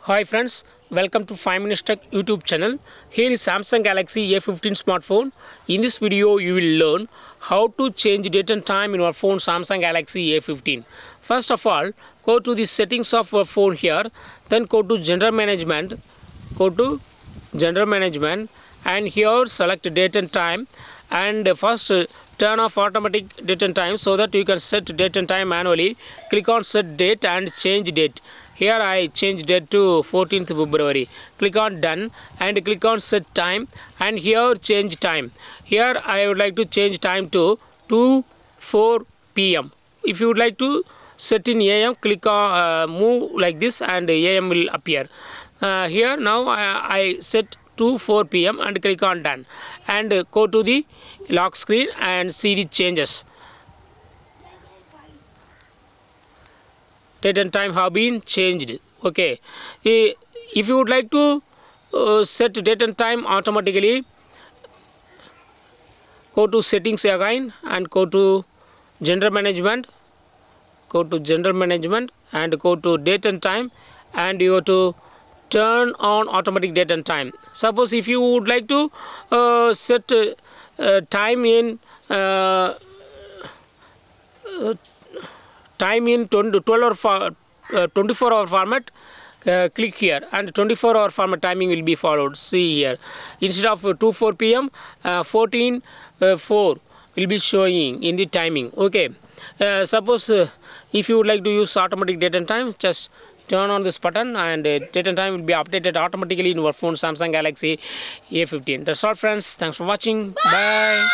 Hi friends, welcome to 5 Minutes Tech YouTube channel. Here is Samsung Galaxy A15 smartphone. In this video, you will learn how to change date and time in your phone Samsung Galaxy A15. First of all, go to the settings of your phone here. Then go to General Management. Go to General Management and here select date and time. And first turn off automatic date and time so that you can set date and time manually. Click on set date and change date. Here I change date to 14th February. Click on done and click on set time and here change time. Here I would like to change time to 2:04 p.m. If you would like to set in AM, click on move like this and AM will appear. Here now I set 2:04 p.m. and click on done and go to the lock screen and see the changes. Date and time have been changed. Okay, if you would like to set date and time automatically, go to settings again and go to general management. Go to general management and go to date and time and you have to turn on automatic date and time. Suppose if you would like to set time in 24-hour format, click here and 24-hour format timing will be followed. See here, instead of 2:04 p.m. 14:04 will be showing in the timing. Okay, suppose if you would like to use automatic date and time, just turn on this button and date and time will be updated automatically in your phone Samsung Galaxy A15. That's all friends, thanks for watching. Bye.